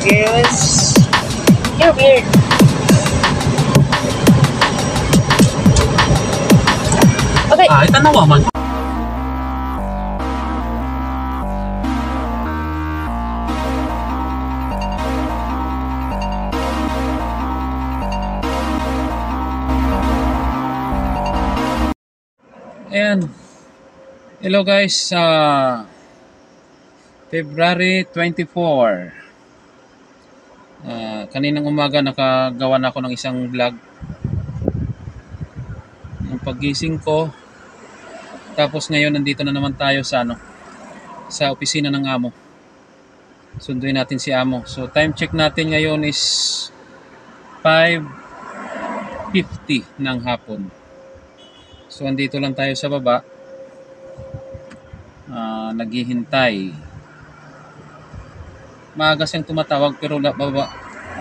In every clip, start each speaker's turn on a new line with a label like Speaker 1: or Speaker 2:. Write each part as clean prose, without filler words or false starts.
Speaker 1: Girls, you're weird. Okay.
Speaker 2: Itanawa man. Ayan. Hello guys, February 24. Kaninang umaga nakagawa na ako ng isang vlog ng paggising ko. Tapos ngayon nandito na naman tayo sa opisina ng amo. Sunduin natin si amo. So time check natin ngayon is 5:50 ng hapon. So andito lang tayo sa baba, naghihintay. Maaga siyang tumatawag pero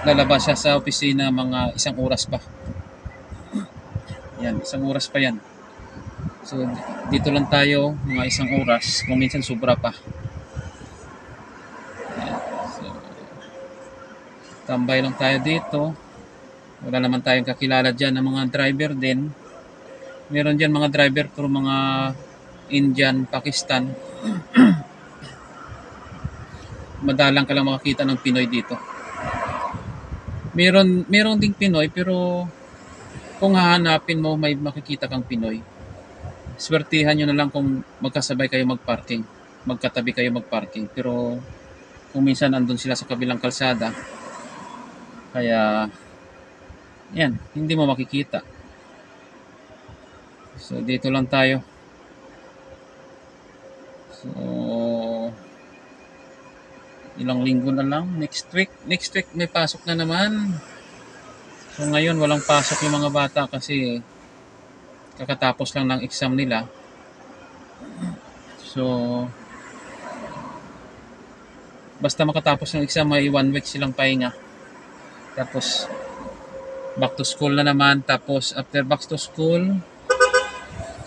Speaker 2: lalabas siya sa opisina mga 1 oras pa. Yan, 1 oras pa yan. So dito lang tayo mga 1 oras, kung minsan sobra pa. Yan. So tambay lang tayo dito. Wala naman tayong kakilala dyan ng mga driver din. Meron dyan mga driver pero mga Indian, Pakistan. Madalang ka lang makakita ng Pinoy dito. Meron ding Pinoy pero kung hahanapin mo may makikita kang Pinoy. Swertihan nyo na lang kung magkasabay kayo magparking. Magkatabi kayo magparking. Pero kung minsan andun sila sa kabilang kalsada, kaya yan, hindi mo makikita. So dito lang tayo. So ilang linggo na lang. Next week may pasok na naman. So ngayon walang pasok yung mga bata kasi kakatapos lang ng exam nila. So basta makatapos ng exam may 1 week silang pahinga. Tapos back to school na naman. Tapos after back to school,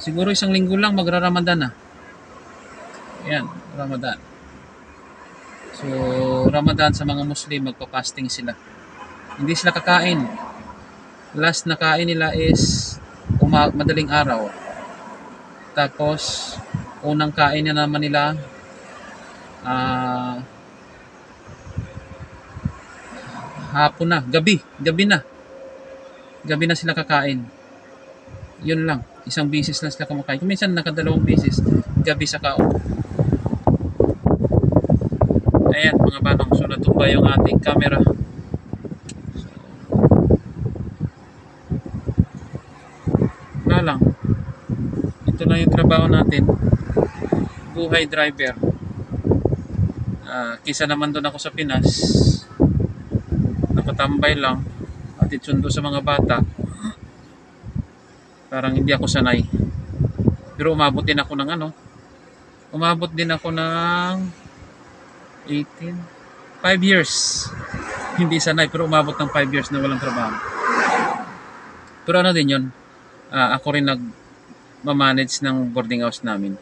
Speaker 2: siguro 1 linggo lang magra-Ramadan na. Ayan, Ramadan. So, Ramadan sa mga Muslim, magpa-fasting sila. Hindi sila kakain. Last na kain nila is madaling araw. Tapos, unang kain na naman nila hapon na, gabi na sila kakain. Yun lang, 1 bisis lang sila kumakain. Kung minsan nakadalawang bisis, gabi sa kaon. Ayan mga banong, so natumba yung ating camera. Wala lang, ito lang yung trabaho natin, buhay driver. Kisa naman doon ako sa Pinas, nakatambay lang, atid sundo sa mga bata. Parang hindi ako sanay. Pero umabot din ako ng 5 years. Hindi sanay pero umabot ng 5 years na walang trabaho. Pero ano din yun, ako rin nag-manage ng boarding house namin.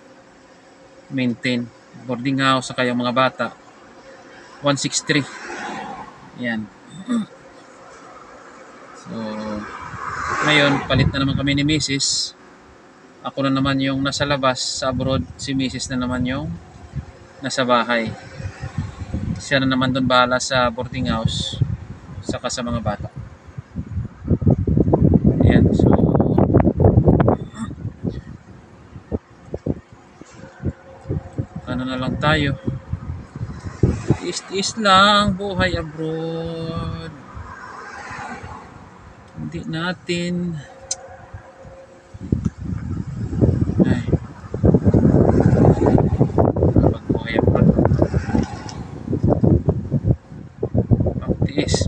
Speaker 2: Maintain boarding house saka yung mga bata. 163. Yan. So ngayon palit na naman kami ni Mrs. Ako na naman yung nasa labas sa abroad, si Mrs. na naman yung nasa bahay. Siya na naman doon bahala sa boarding house saka sa mga bata. Ayan, so ano na lang tayo, tiis lang buhay abroad. Hindi natin buhay abroad, pagtiis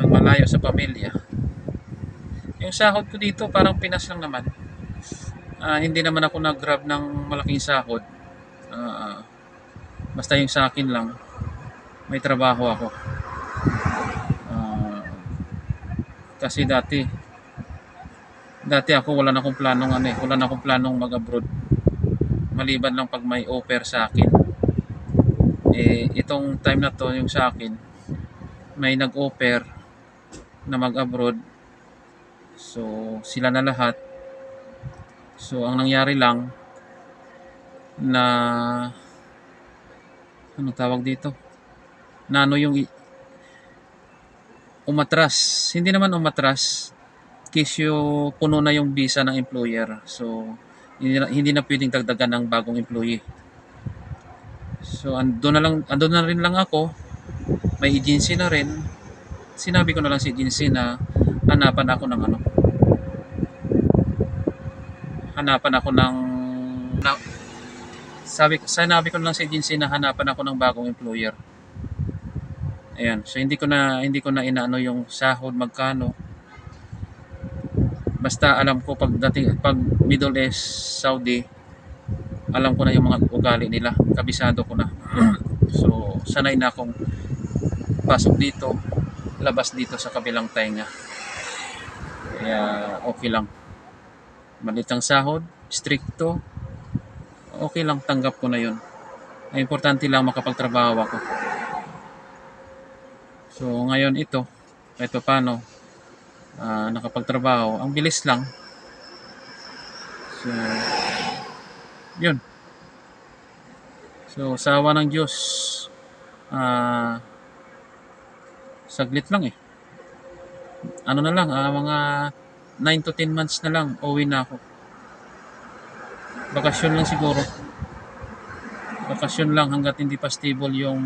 Speaker 2: ang malayo sa pamilya. Yung sahod ko dito parang Pinas lang naman. Hindi naman ako nag-grab ng malaking sahod. Basta yung sa akin lang, may trabaho ako. Kasi dati ako wala na akong planong mag-abroad. Maliban lang pag may offer sa akin. Itong time na to yung sa akin, may nag-offer na mag-abroad. So, sila na lahat. So, ang nangyari lang na ano tawag dito? Na ano yung umatras. Hindi naman umatras. Case yung puno na yung visa ng employer. So, hindi na pwedeng dagdagan ng bagong employee. So, ando na rin lang ako. May agency na rin. Sinabi ko na lang sa agency na hanapan ako ng ano. Hanapan ako ng sinabi ko na lang sa agency na hanapan ako ng bagong employer. Ayan. So hindi ko na inaano yung sahod magkano. Basta alam ko pag Middle East, Saudi, alam ko na yung mga ugali nila. Kabisado ko na. So, sanay na akong pasok dito, labas dito sa kabilang tainga. Kaya okay lang. Maliit ang sahod, stricto, okay lang, tanggap ko na yun. Ang importante lang makapagtrabaho ako. So, ngayon ito paano, nakapagtrabaho. Ang bilis lang. So, yun. So, sa awa ng Diyos, saglit lang eh. Ano na lang, mga 9 to 10 months na lang, uwi na ako. Bakasyon lang siguro. Bakasyon lang hanggat hindi pa stable yung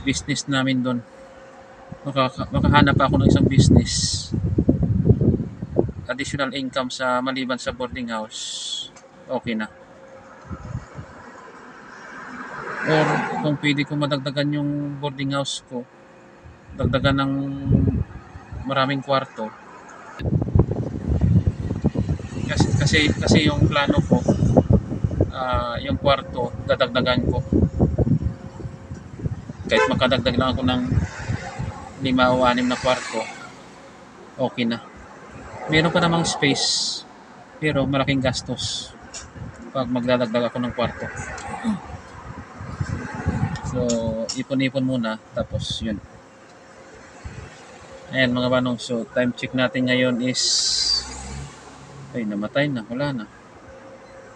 Speaker 2: business namin doon. Makahanap ako ng isang business. Additional income sa maliban sa boarding house. Okay na. Or kung pwede ko madagdagan yung boarding house ko, dagdagan ng maraming kwarto. Kasi yung plano ko, yung kwarto dadagdagan ko. Kahit makadagdag lang ako ng 5 o 6 na kwarto, okay na. Meron pa namang space, pero malaking gastos pag magdadagdag ako ng kwarto. So, ipon-ipon muna, tapos yun. Ayan mga banong, so time check natin ngayon is ay namatay na, wala na.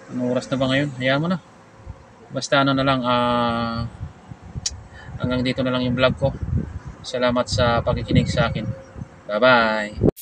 Speaker 2: Anong oras na ba ngayon? Hayaan mo na. Basta ano na lang, hanggang dito na lang yung vlog ko. Salamat sa pakikinig sa akin. Bye bye.